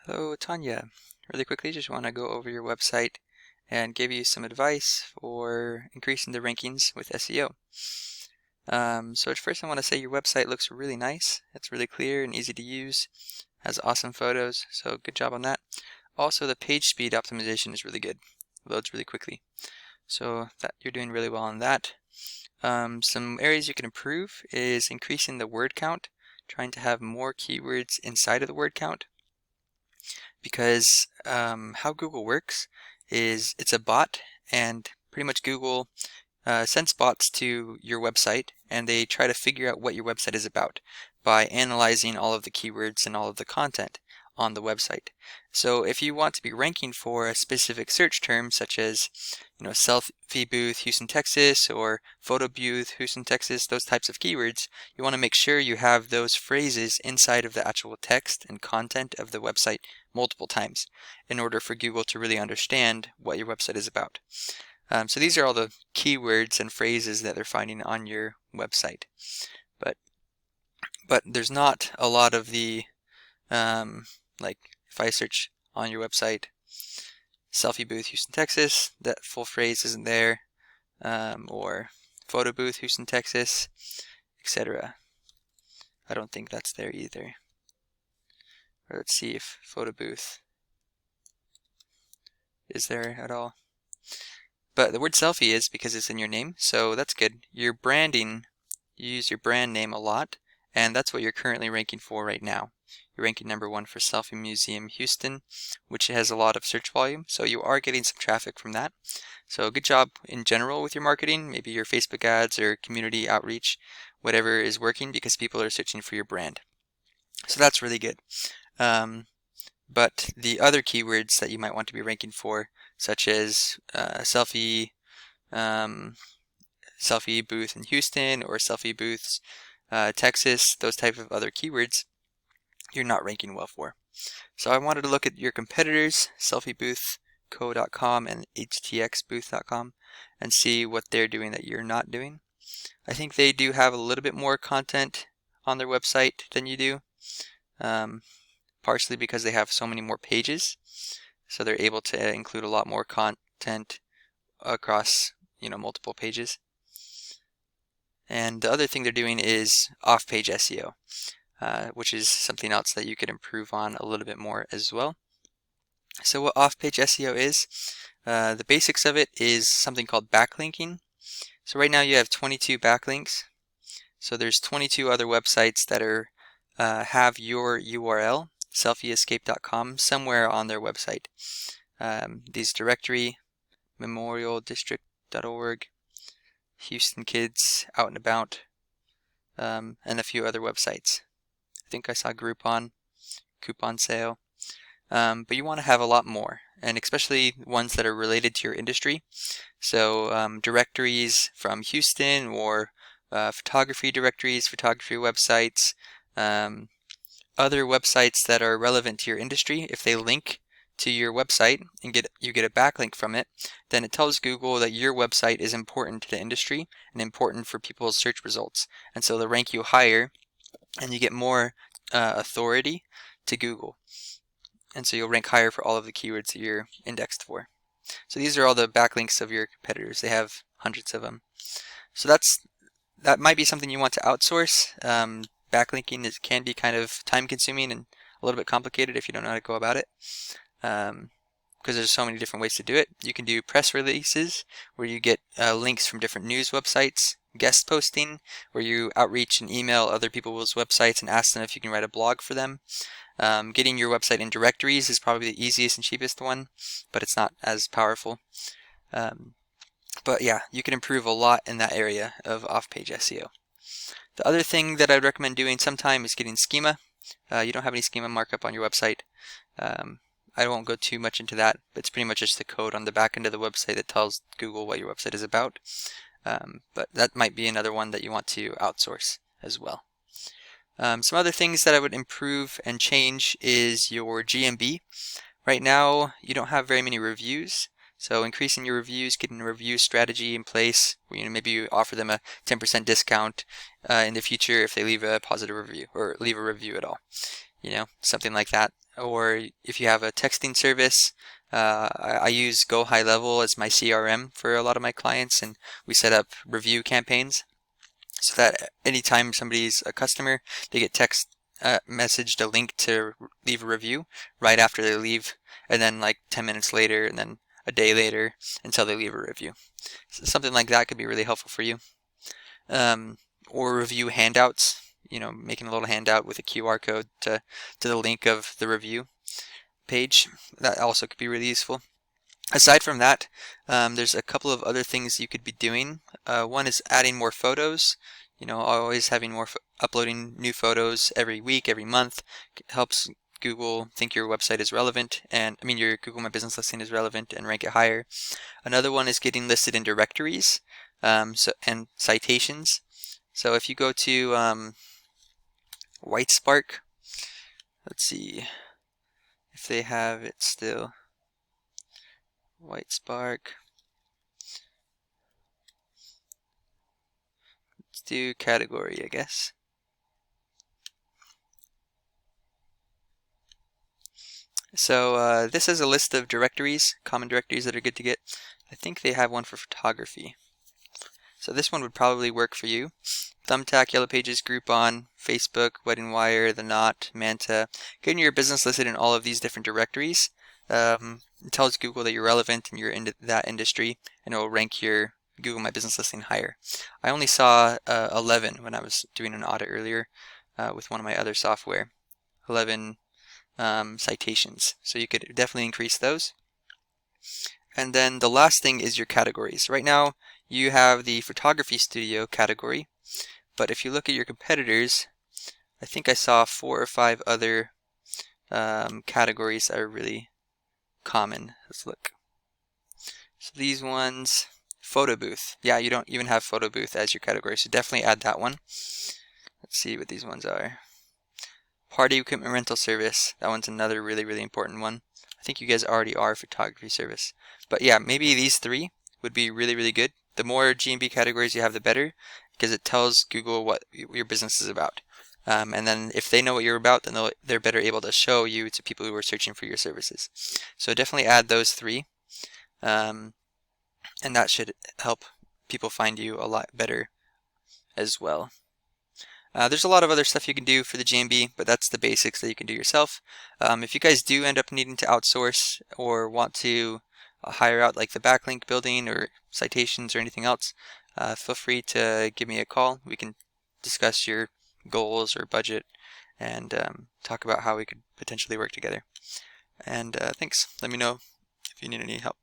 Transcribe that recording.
Hello, Tanya. Really quickly, just want to go over your website and give you some advice for increasing the rankings with SEO. So at first I want to say your website looks really nice. It's really clear and easy to use, has awesome photos, so good job on that. Also, the page speed optimization is really good. Loads really quickly. So that you're doing really well on that. Some areas you can improve is increasing the word count, trying to have more keywords inside of the word count. Because how Google works is it's a bot, and pretty much Google sends bots to your website, and they try to figure out what your website is about by analyzing all of the keywords and all of the content on the website. So if you want to be ranking for a specific search term, such as selfie booth Houston, Texas, or photo booth Houston, Texas, those types of keywords, you want to make sure you have those phrases inside of the actual text and content of the website multiple times in order for Google to really understand what your website is about. So these are all the keywords and phrases that they're finding on your website. But there's not a lot of the like if I search on your website selfie booth Houston, Texas, that full phrase isn't there, or photo booth Houston, Texas, etc. I don't think that's there either. Or let's see if photo booth is there at all. But the word selfie is because it's in your name, so that's good. Your branding, you use your brand name a lot, and that's what you're currently ranking for right now. You're ranking #1 for Selfie Museum Houston, which has a lot of search volume, so you are getting some traffic from that. So good job in general with your marketing, maybe your Facebook ads or community outreach, whatever is working because people are searching for your brand. So that's really good. But the other keywords that you might want to be ranking for, such as selfie booth in Houston or selfie booths Texas, those type of other keywords, you're not ranking well for. So I wanted to look at your competitors, selfieboothco.com and htxbooth.com, and see what they're doing that you're not doing. I think they do have a little bit more content on their website than you do, partially because they have so many more pages, so they're able to include a lot more content across multiple pages. And the other thing they're doing is off-page SEO, which is something else that you could improve on a little bit more as well. So what off-page SEO is, the basics of it is something called backlinking. So right now you have 22 backlinks. So there's 22 other websites that are have your URL, selfieescape.com, somewhere on their website. These directory, memorialdistrict.org, Houston Kids Out and About, and a few other websites. I think I saw Groupon, coupon sale. But you want to have a lot more, and especially ones that are related to your industry. So directories from Houston, or photography directories, photography websites, other websites that are relevant to your industry. If they link to your website and you get a backlink from it, then it tells Google that your website is important to the industry and important for people's search results. And so they'll rank you higher, and you get more authority to Google. And so you'll rank higher for all of the keywords that you're indexed for. So these are all the backlinks of your competitors. They have hundreds of them. So that might be something you want to outsource. Backlinking can be kind of time consuming and a little bit complicated if you don't know how to go about it. Because there's so many different ways to do it. You can do press releases where you get links from different news websites, guest posting where you outreach and email other people's websites and ask them if you can write a blog for them. Getting your website in directories is probably the easiest and cheapest one, but it's not as powerful. But yeah, you can improve a lot in that area of off-page SEO. The other thing that I'd recommend doing sometime is getting schema. You don't have any schema markup on your website. I won't go too much into that, but it's pretty much just the code on the back end of the website that tells Google what your website is about. But that might be another one that you want to outsource as well. Some other things that I would improve and change is your GMB. Right now, you don't have very many reviews, so increasing your reviews, getting a review strategy in place, where maybe you offer them a 10% discount in the future if they leave a positive review or leave a review at all. Something like that or if you have a texting service, I use Go High Level as my CRM for a lot of my clients, and we set up review campaigns so that anytime somebody's a customer, they get messaged a link to leave a review right after they leave, and then like 10 minutes later, and then a day later until they leave a review. So something like that could be really helpful for you. Or review handouts, making a little handout with a QR code to the link of the review page. That also could be really useful. Aside from that, there's a couple of other things you could be doing. One is adding more photos. Always having uploading new photos every week, every month helps Google think your website is relevant, and your Google My Business listing is relevant and rank it higher. Another one is getting listed in directories and citations. So if you go to Whitespark, let's see if they have it still. Whitespark. Let's do category, I guess. So this is a list of directories, common directories that are good to get. I think they have one for photography. So this one would probably work for you. Thumbtack, Yellow Pages, Groupon, Facebook, Wedding Wire, The Knot, Manta. Getting your business listed in all of these different directories it tells Google that you're relevant and you're in that industry, and it will rank your Google My Business listing higher. I only saw 11 when I was doing an audit earlier with one of my other software. 11 citations. So you could definitely increase those. And then the last thing is your categories. Right now you have the photography studio category, but if you look at your competitors, I think I saw 4 or 5 other categories that are really common. Let's look. So these ones, photo booth. Yeah, you don't even have photo booth as your category, so definitely add that one. Let's see what these ones are. Party equipment rental service. That one's another really, really important one. I think you guys already are a photography service. But yeah, maybe these 3 would be really, really good. The more GMB categories you have, the better, because it tells Google what your business is about. And then if they know what you're about, then they're better able to show you to people who are searching for your services. So definitely add those 3. And that should help people find you a lot better as well. There's a lot of other stuff you can do for the GMB, but that's the basics that you can do yourself. If you guys do end up needing to outsource or want to hire out like the backlink building or citations or anything else, feel free to give me a call. We can discuss your goals or budget and talk about how we could potentially work together. And thanks. Let me know if you need any help.